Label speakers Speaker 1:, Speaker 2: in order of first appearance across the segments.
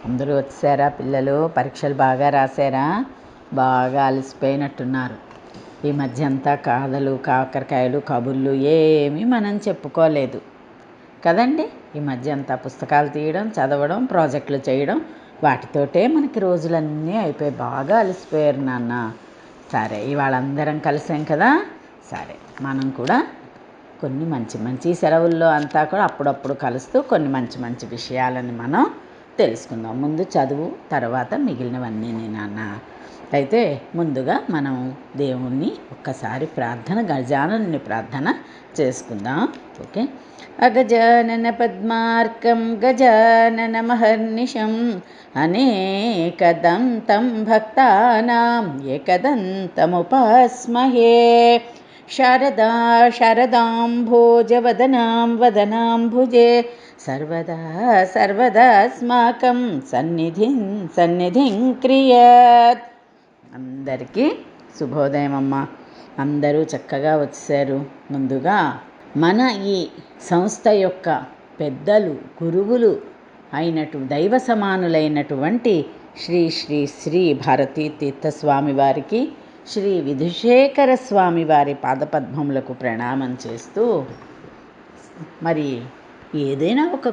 Speaker 1: అందరూ వచ్చారా? పిల్లలు పరీక్షలు బాగా రాశారా? బాగా అలసిపోయినట్టున్నారు. ఈ మధ్య అంతా కాదలు, కాకరకాయలు, కబుర్లు ఏమీ మనం చెప్పుకోలేదు కదండి. ఈ మధ్య అంతా పుస్తకాలు తీయడం, చదవడం, ప్రాజెక్టులు చేయడం, వాటితోటే మనకి రోజులన్నీ అయిపోయి బాగా అలసిపోయారు నాన్న. సరే, ఇవాళ అందరం కలిసాం కదా. సరే, మనం కూడా కొన్ని మంచి మంచి సెలవుల్లో అంతా కూడా అప్పుడప్పుడు కలుస్తూ కొన్ని మంచి మంచి విషయాలని మనం తెలుసుకుందాం. ముందు చదువు, తర్వాత మిగిలినవన్నీ నాన్న. అయితే ముందుగా మనం దేవుణ్ణి ఒక్కసారి గజాననుని ప్రార్థన చేసుకుందాం. ఓకే. అగజానన పద్మార్కం గజానన మహర్నిశం అనేకదంతం భక్తానాం ఏకదంతముపాస్మహే. శారదా శారదాంభోజవదనాం వదనాంభుజే సర్వదా సర్వదాస్మాకం సన్నిధిం క్రియాత్. అందరికీ శుభోదయం అమ్మ. అందరూ చక్కగా వచ్చారు. ముందుగా మన ఈ సంస్థ యొక్క పెద్దలు, గురువులు దైవ సమానులైనటువంటి శ్రీ శ్రీ శ్రీ భారతీ తీర్థస్వామి వారికి, శ్రీ విధుశేఖర స్వామి వారి పాదపద్మములకు ప్రణామం చేస్తూ, మరి ఏదైనా ఒక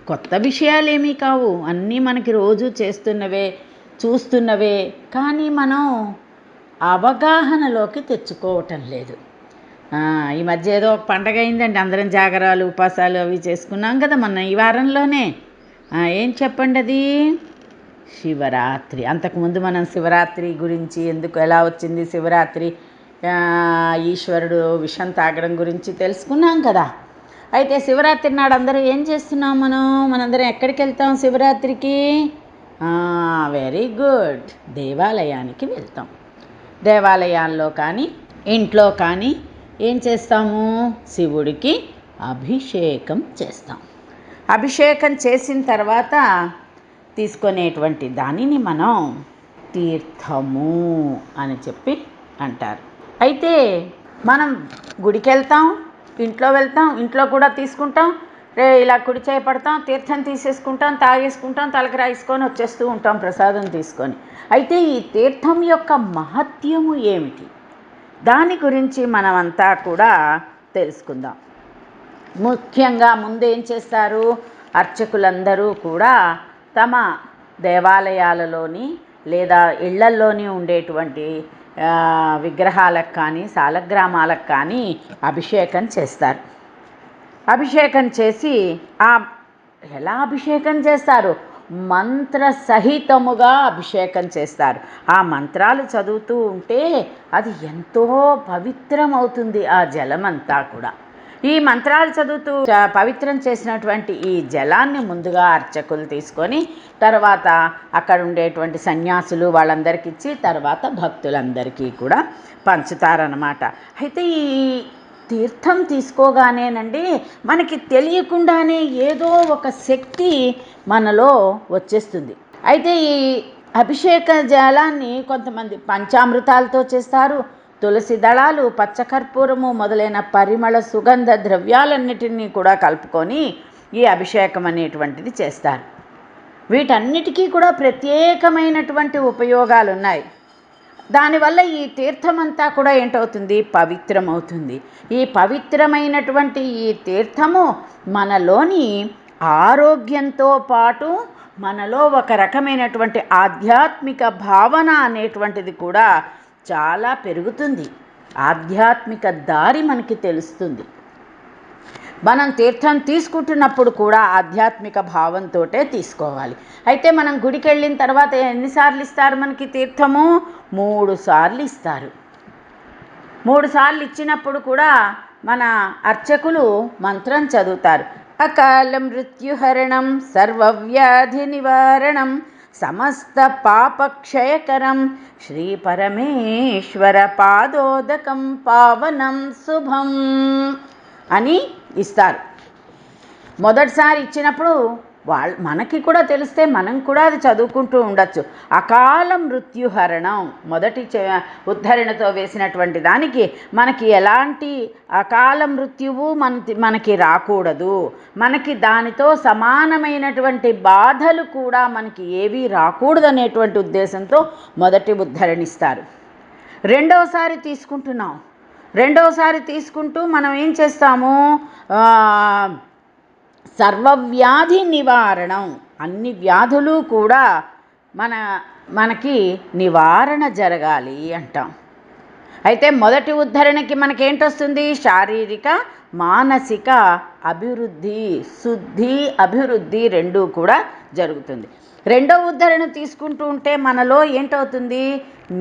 Speaker 1: కొత్త విషయాలేమీ కావు, అన్నీ మనకి రోజు చేస్తున్నవే, చూస్తున్నవే, కానీ మనం అవగాహనలోకి తెచ్చుకోవటం లేదు. ఈ మధ్య ఏదో ఒక పండగ అయిందండి, అందరం జాగరాలు, ఉపాసాలు అవి చేసుకున్నాం కదా మొన్న ఈ వారంలోనే. ఏం చెప్పండి అది? శివరాత్రి. అంతకుముందు మనం శివరాత్రి గురించి, ఎలా వచ్చింది శివరాత్రి, ఈశ్వరుడు విషం తాగడం గురించి తెలుసుకున్నాం కదా. అయితే శివరాత్రి నాడు అందరూ ఏం చేస్తున్నాం? మనందరం ఎక్కడికి వెళ్తాం శివరాత్రికి? వెరీ గుడ్, దేవాలయానికి వెళ్తాం. దేవాలయాల్లో కానీ ఇంట్లో కానీ ఏం చేస్తాము? శివుడికి అభిషేకం చేస్తాం. అభిషేకం చేసిన తర్వాత తీసుకునేటువంటి దానిని మనం తీర్థము అని చెప్పి అంటారు. అయితే మనం గుడికి వెళ్తాం, ఇంట్లో వెళ్తాం, ఇంట్లో కూడా తీసుకుంటాం, ఇలా కుడి చేపడతాం, తీర్థం తీసేసుకుంటాం, తాగేసుకుంటాం, తలకి రాసుకొని వచ్చేస్తూ ఉంటాం ప్రసాదం తీసుకొని. అయితే ఈ తీర్థం యొక్క మహత్యము ఏమిటి, దాని గురించి మనమంతా కూడా తెలుసుకుందాం. ముఖ్యంగా ముందు ఏం చేస్తారు? అర్చకులందరూ కూడా తమ దేవాలయాలలోని లేదా ఇళ్లల్లోని ఉండేటువంటి విగ్రహాలకు కానీ సాలగ్రామాలకు కానీ అభిషేకం చేస్తారు. అభిషేకం చేసి ఎలా అభిషేకం చేస్తారు? మంత్ర సహితముగా అభిషేకం చేస్తారు. ఆ మంత్రాలు చదువుతూ ఉంటే అది ఎంతో పవిత్రమవుతుంది ఆ జలమంతా కూడా. ఈ మంత్రాలు చదువుతూ పవిత్రం చేసినటువంటి ఈ జలాన్ని ముందుగా అర్చకులు తీసుకొని, తర్వాత అక్కడ ఉండేటువంటి సన్యాసులు వాళ్ళందరికీ ఇచ్చి, తర్వాత భక్తులందరికీ కూడా పంచుతారన్నమాట. అయితే ఈ తీర్థం తీసుకోగానేనండి మనకి తెలియకుండానే ఏదో ఒక శక్తి మనలో వచ్చేస్తుంది. అయితే ఈ అభిషేక జలాన్ని కొంతమంది పంచామృతాలతో చేస్తారు. తులసి దళాలు, పచ్చకర్పూరము మొదలైన పరిమళ సుగంధ ద్రవ్యాలన్నిటినీ కూడా కలుపుకొని ఈ అభిషేకం అనేటువంటిది చేస్తారు. వీటన్నిటికీ కూడా ప్రత్యేకమైనటువంటి ఉపయోగాలు ఉన్నాయి. దానివల్ల ఈ తీర్థమంతా కూడా ఏంటవుతుంది? పవిత్రమవుతుంది. ఈ పవిత్రమైనటువంటి ఈ తీర్థము మనలోని ఆరోగ్యంతో పాటు మనలో ఒక రకమైనటువంటి ఆధ్యాత్మిక భావన అనేటువంటిది కూడా చాలా పెరుగుతుంది. ఆధ్యాత్మిక దారి మనకి తెలుస్తుంది. మనం తీర్థం తీసుకుంటున్నప్పుడు కూడా ఆధ్యాత్మిక భావంతో తీసుకోవాలి. అయితే మనం గుడికి వెళ్ళిన తర్వాత ఎన్నిసార్లు ఇస్తారు మనకి తీర్థము? 3 సార్లు ఇస్తారు. 3 సార్లు ఇచ్చినప్పుడు కూడా మన అర్చకులు మంత్రం చదువుతారు. అకాల మృత్యుహరణం సర్వవ్యాధి నివారణం సమస్త పాపక్షయకరం శ్రీ పరమేశ్వర పాదోదకం పావనం శుభం అని ఇస్తారు. మొదటిసారి ఇచ్చినప్పుడు మనకి కూడా తెలిస్తే మనం కూడా అది చదువుకుంటూ ఉండొచ్చు. అకాల మృత్యుహరణం మొదటి ఉద్ధరణతో వేసినటువంటి దానికి మనకి ఎలాంటి అకాల మృత్యువు మనకి రాకూడదు, మనకి దానితో సమానమైనటువంటి బాధలు కూడా మనకి ఏవీ రాకూడదు అనేటువంటి ఉద్దేశంతో మొదటి ఉద్ధరణిస్తారు. రెండవసారి తీసుకుంటూ మనం ఏం చేస్తాము, సర్వవ్యాధి నివారణం, అన్ని వ్యాధులు కూడా మనకి నివారణ జరగాలి అంటాం. అయితే మొదటి ఉద్ధరణకి మనకేంటొస్తుంది, శారీరక మానసిక అభివృద్ధి, శుద్ధి అభివృద్ధి రెండూ కూడా జరుగుతుంది. రెండవ ఉద్ధరణ తీసుకుంటూ ఉంటే మనలో ఏంటవుతుంది,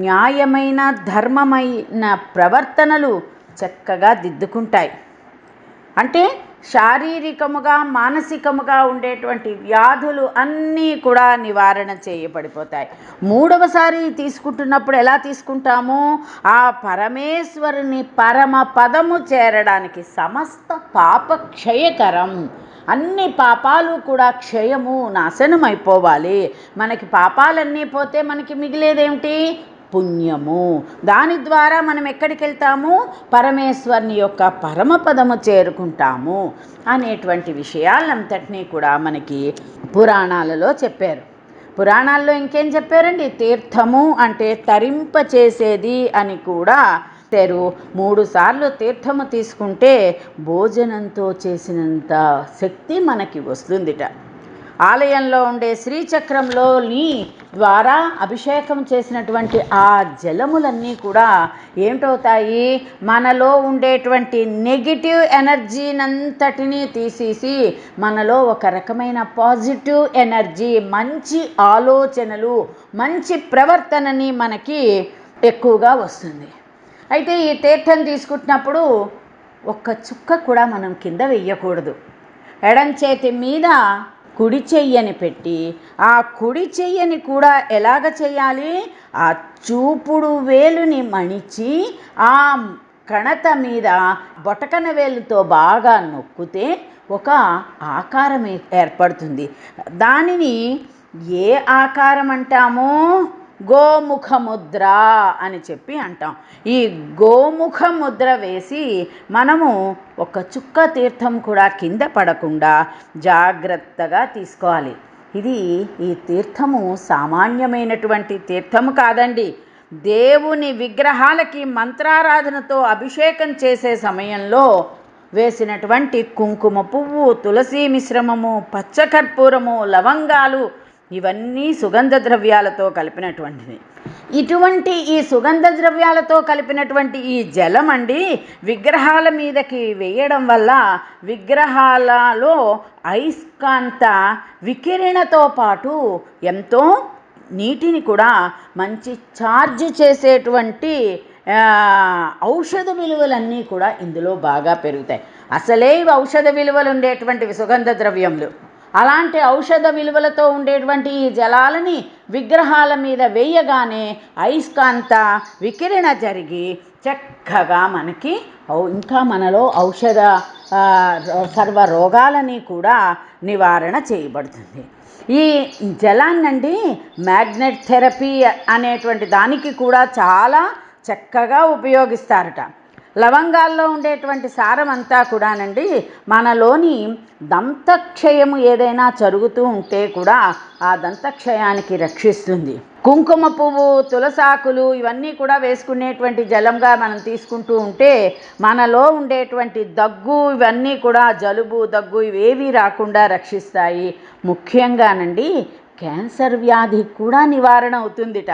Speaker 1: న్యాయమైన ధర్మమైన ప్రవర్తనలు చక్కగా దిద్దుకుంటాయి. అంటే శారీరకముగా మానసికముగా ఉండేటువంటి వ్యాధులు అన్నీ కూడా నివారణ చేయబడిపోతాయి. మూడవసారి తీసుకుంటున్నప్పుడు ఎలా తీసుకుంటాము, ఆ పరమేశ్వరుని పరమ పదము చేరడానికి సమస్త పాప క్షయకరం, అన్ని పాపాలు కూడా క్షయము నాశనం అయిపోవాలి. మనకి పాపాలన్నీ పోతే మనకి మిగిలేదేమిటి, పుణ్యము. దాని ద్వారా మనం ఎక్కడికి వెళ్తాము, పరమేశ్వరుని యొక్క పరమపదము చేరుకుంటాము అనేటువంటి విషయాలంతటినీ కూడా మనకి పురాణాలలో చెప్పారు. పురాణాల్లో ఇంకేం చెప్పారండి, తీర్థము అంటే తరింపచేసేది అని కూడా చెప్పారు. 3 సార్లు తీర్థము తీసుకుంటే భోజనంతో చేసినంత శక్తి మనకి వస్తుందిట. ఆలయంలో ఉండే శ్రీచక్రంలోని ద్వారా అభిషేకం చేసినటువంటి ఆ జలములన్నీ కూడా ఏమిటవుతాయి, మనలో ఉండేటువంటి నెగిటివ్ ఎనర్జీనంతటినీ తీసేసి మనలో ఒక రకమైన పాజిటివ్ ఎనర్జీ, మంచి ఆలోచనలు, మంచి ప్రవర్తనని మనకి ఎక్కువగా వస్తుంది. అయితే ఈ తీర్థం తీసుకుంటున్నప్పుడు ఒక్క చుక్క కూడా మనం కింద వెయ్యకూడదు. ఎడం చేతి మీద కుడి చెయ్యని పెట్టి, ఆ కుడి చెయ్యని కూడా ఎలాగ చేయాలి, ఆ చూపుడు వేలుని మణిచి ఆ కణత మీద బొటకన వేలుతో బాగా నొక్కితే ఒక ఆకారం ఏర్పడుతుంది. దానిని ఏ ఆకారం అంటామో, గోముఖ ముద్ర అని చెప్పి అంటాం. ఈ గోముఖ ముద్ర వేసి మనము ఒక చుక్క తీర్థం కూడా కింద పడకుండా జాగ్రత్తగా తీసుకోవాలి. ఈ తీర్థము సామాన్యమైనటువంటి తీర్థము కాదండి. దేవుని విగ్రహాలకి మంత్రారాధనతో అభిషేకం చేసే సమయంలో వేసినటువంటి కుంకుమ పువ్వు, తులసి మిశ్రమము, పచ్చకర్పూరము, లవంగాలు ఇవన్నీ సుగంధ ద్రవ్యాలతో కలిపినటువంటిది. ఇటువంటి ఈ సుగంధ ద్రవ్యాలతో కలిపినటువంటి ఈ జలం అండి విగ్రహాల మీదకి వేయడం వల్ల విగ్రహాలలో అయస్కాంత వికిరణతో పాటు ఎంతో నీటిని కూడా మంచి ఛార్జ్ చేసేటువంటి ఔషధ విలువలన్నీ కూడా ఇందులో బాగా పెరుగుతాయి. అసలే ఔషధ విలువలు ఉండేటువంటివి సుగంధ ద్రవ్యములు. అలాంటి ఔషధ విలువలతో ఉండేటువంటి ఈ జలాలని విగ్రహాల మీద వేయగానే అయస్కాంత వికిరణ జరిగి చక్కగా మనకి ఇంకా మనలో ఔషధ సర్వ రోగాలని కూడా నివారణ చేయబడుతుంది. ఈ జలాన్నండి మ్యాగ్నెట్ థెరపీ అనేటువంటి దానికి కూడా చాలా చక్కగా ఉపయోగిస్తారట. లవంగాల్లో ఉండేటువంటి సారం అంతా కూడానండి మనలోని దంతక్షయము ఏదైనా జరుగుతూ ఉంటే కూడా ఆ దంతక్షయానికి రక్షిస్తుంది. కుంకుమ పువ్వు, తులసాకులు ఇవన్నీ కూడా వేసుకునేటువంటి జలంగా మనం తీసుకుంటూ ఉంటే మనలో ఉండేటువంటి దగ్గు ఇవన్నీ కూడా జలుబు, దగ్గు ఇవేవి రాకుండా రక్షిస్తాయి. ముఖ్యంగానండి క్యాన్సర్ వ్యాధి కూడా నివారణ అవుతుందిట.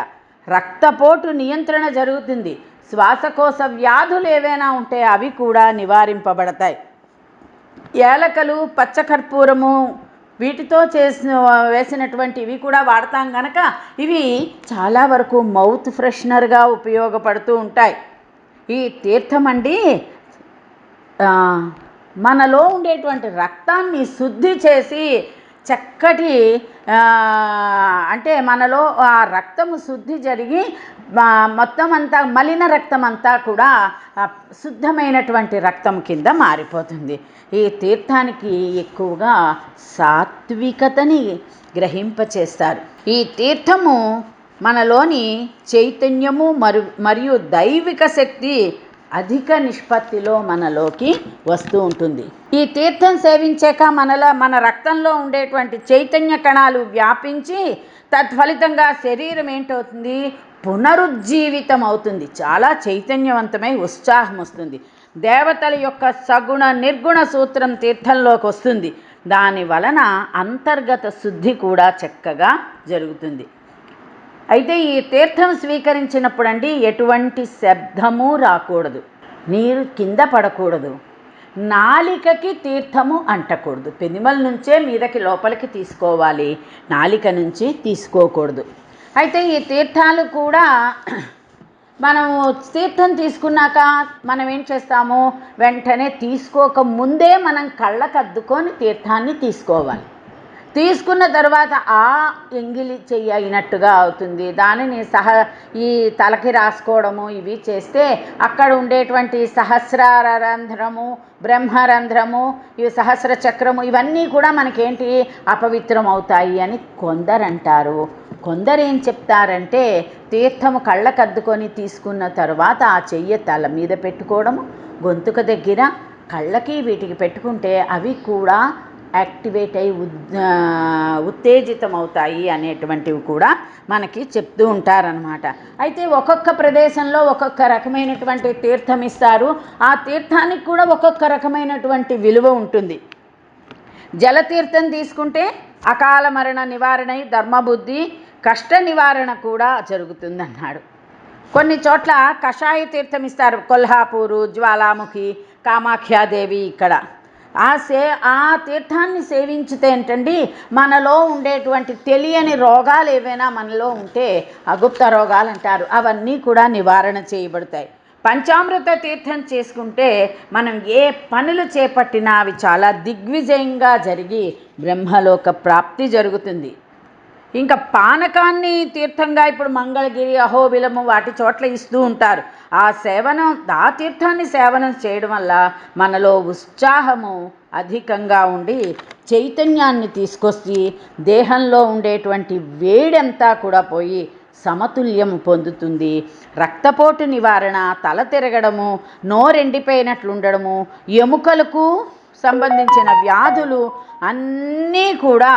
Speaker 1: రక్తపోటు నియంత్రణ జరుగుతుంది. శ్వాసకోశ వ్యాధులు ఏవైనా ఉంటే అవి కూడా నివారింపబడతాయి. ఏలకలు, పచ్చకర్పూరము వీటితో వేసినటువంటి ఇవి కూడా వాడతాం కనుక ఇవి చాలా వరకు మౌత్ ఫ్రెషనర్గా ఉపయోగపడుతూ ఉంటాయి. ఈ తీర్థం అండి మనలో ఉండేటువంటి రక్తాన్ని శుద్ధి చేసి చక్కటి అంటే మనలో ఆ రక్తము శుద్ధి జరిగి మొత్తం అంతా మలిన రక్తం అంతా కూడా శుద్ధమైనటువంటి రక్తం కింద మారిపోతుంది. ఈ తీర్థానికి ఎక్కువగా సాత్వికతని గ్రహింపచేస్తారు. ఈ తీర్థము మనలోని చైతన్యము మరియు దైవిక శక్తి అధిక నిష్పత్తిలో మనలోకి వస్తూ ఉంటుంది. ఈ తీర్థం సేవించాక మన రక్తంలో ఉండేటువంటి చైతన్య కణాలు వ్యాపించి తత్ఫలితంగా శరీరం ఏంటవుతుంది, పునరుజ్జీవితం అవుతుంది. చాలా చైతన్యవంతమై ఉత్సాహం వస్తుంది. దేవతల యొక్క సగుణ నిర్గుణ సూత్రం తీర్థంలోకి వస్తుంది. దాని వలన అంతర్గత శుద్ధి కూడా చక్కగా జరుగుతుంది. అయితే ఈ తీర్థం స్వీకరించినప్పుడండి ఎటువంటి శబ్దము రాకూడదు, నీరు కింద పడకూడదు, నాలికకి తీర్థము అంటకూడదు. పెనిమల నుంచే మీదకి లోపలికి తీసుకోవాలి, నాలిక నుంచి తీసుకోకూడదు. అయితే ఈ తీర్థాలు కూడా మనము తీర్థం తీసుకున్నాక మనం ఏం చేస్తాము, వెంటనే తీసుకోక ముందే మనం కళ్ళకు అద్దుకొని తీర్థాన్ని తీసుకోవాలి. తీసుకున్న తర్వాత ఆ ఎంగిలి చెయ్యి అయినట్టుగా అవుతుంది. దానిని ఈ తలకి రాసుకోవడము ఇవి చేస్తే అక్కడ ఉండేటువంటి సహస్రార రంధ్రము, బ్రహ్మరంధ్రము, ఇవి సహస్ర చక్రము ఇవన్నీ కూడా మనకేంటి అపవిత్రం అవుతాయి అని కొందరు అంటారు. కొందరు ఏం చెప్తారంటే తీర్థము కళ్ళకద్దుకొని తీసుకున్న తర్వాత ఆ చెయ్యి తల మీద పెట్టుకోవడము, గొంతుక దగ్గర కళ్ళకి వీటికి పెట్టుకుంటే అవి కూడా యాక్టివేట్ అయి ఉత్తేజితం అవుతాయి అనేటువంటివి కూడా మనకి చెప్తూ ఉంటారనమాట. అయితే ఒక్కొక్క ప్రదేశంలో ఒక్కొక్క రకమైనటువంటి తీర్థం ఇస్తారు. ఆ తీర్థానికి కూడా ఒక్కొక్క రకమైనటువంటి విలువ ఉంటుంది. జలతీర్థం తీసుకుంటే అకాల మరణ నివారణ, ధర్మబుద్ధి, కష్ట నివారణ కూడా జరుగుతుందన్నాడు. కొన్ని చోట్ల కషాయ తీర్థం ఇస్తారు. కొల్హాపూరు, జ్వాలాముఖి, కామాఖ్యాదేవి ఇక్కడ ఆ తీర్థాన్ని సేవించితే ఏంటండి మనలో ఉండేటువంటి తెలియని రోగాలు ఏవైనా మనలో ఉంటే అగుప్త రోగాలు అంటారు, అవన్నీ కూడా నివారణ చేయబడతాయి. పంచామృత తీర్థం చేసుకుంటే మనం ఏ పనులు చేపట్టినా అవి చాలా దిగ్విజయంగా జరిగి బ్రహ్మలోక ప్రాప్తి జరుగుతుంది. ఇంకా పానకాన్ని తీర్థంగా ఇప్పుడు మంగళగిరి, అహోబిలము వాటి చోట్ల ఇస్తూ ఉంటారు. ఆ తీర్థాన్ని సేవనం చేయడం వల్ల మనలో ఉత్సాహము అధికంగా ఉండి చైతన్యాన్ని తీసుకొచ్చి దేహంలో ఉండేటువంటి వేడంతా కూడా పోయి సమతుల్యం పొందుతుంది. రక్తపోటు నివారణ, తల తిరగడము, నోరెండిపోయినట్లుండడము, ఎముకలకు సంబంధించిన వ్యాధులు అన్నీ కూడా,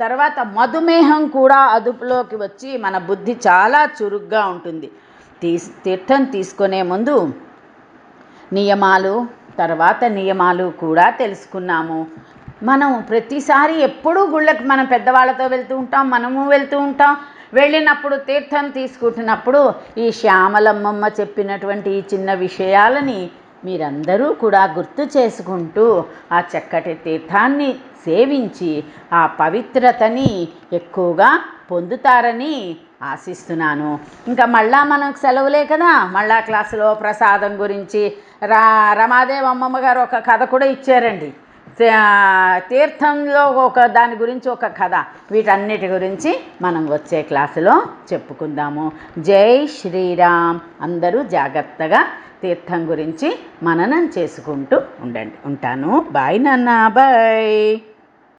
Speaker 1: తర్వాత మధుమేహం కూడా అదుపులోకి వచ్చి మన బుద్ధి చాలా చురుగ్గా ఉంటుంది. తీర్థం తీసుకునే ముందు నియమాలు కూడా తెలుసుకున్నాము. మనం ప్రతిసారి ఎప్పుడూ గుళ్ళకి మనం పెద్దవాళ్ళతో వెళ్తూ ఉంటాం, మనము వెళ్తూ ఉంటాం. వెళ్ళినప్పుడు తీర్థం తీసుకుంటున్నప్పుడు ఈ శ్యామలమ్మమ్మ చెప్పినటువంటి ఈ చిన్న విషయాలని మీరందరూ కూడా గుర్తు చేసుకుంటూ ఆ చక్కటి తీర్థాన్ని సేవించి ఆ పవిత్రతని ఎక్కువగా పొందుతారని ఆశిస్తున్నాను. ఇంకా మళ్ళా మనకు సెలవులే కదా, మళ్ళా క్లాసులో ప్రసాదం గురించి రమాదేవి అమ్మమ్మ గారు ఒక కథ కూడా ఇచ్చారండి. తీర్థంలో దాని గురించి ఒక కథ. వీటన్నిటి గురించి మనం వచ్చే క్లాసులో చెప్పుకుందాము. జై శ్రీరామ్. అందరూ జాగ్రత్తగా తీర్థం గురించి మననం చేసుకుంటూ ఉండండి. ఉంటాను. బాయ్ నాన్న, బాయ్.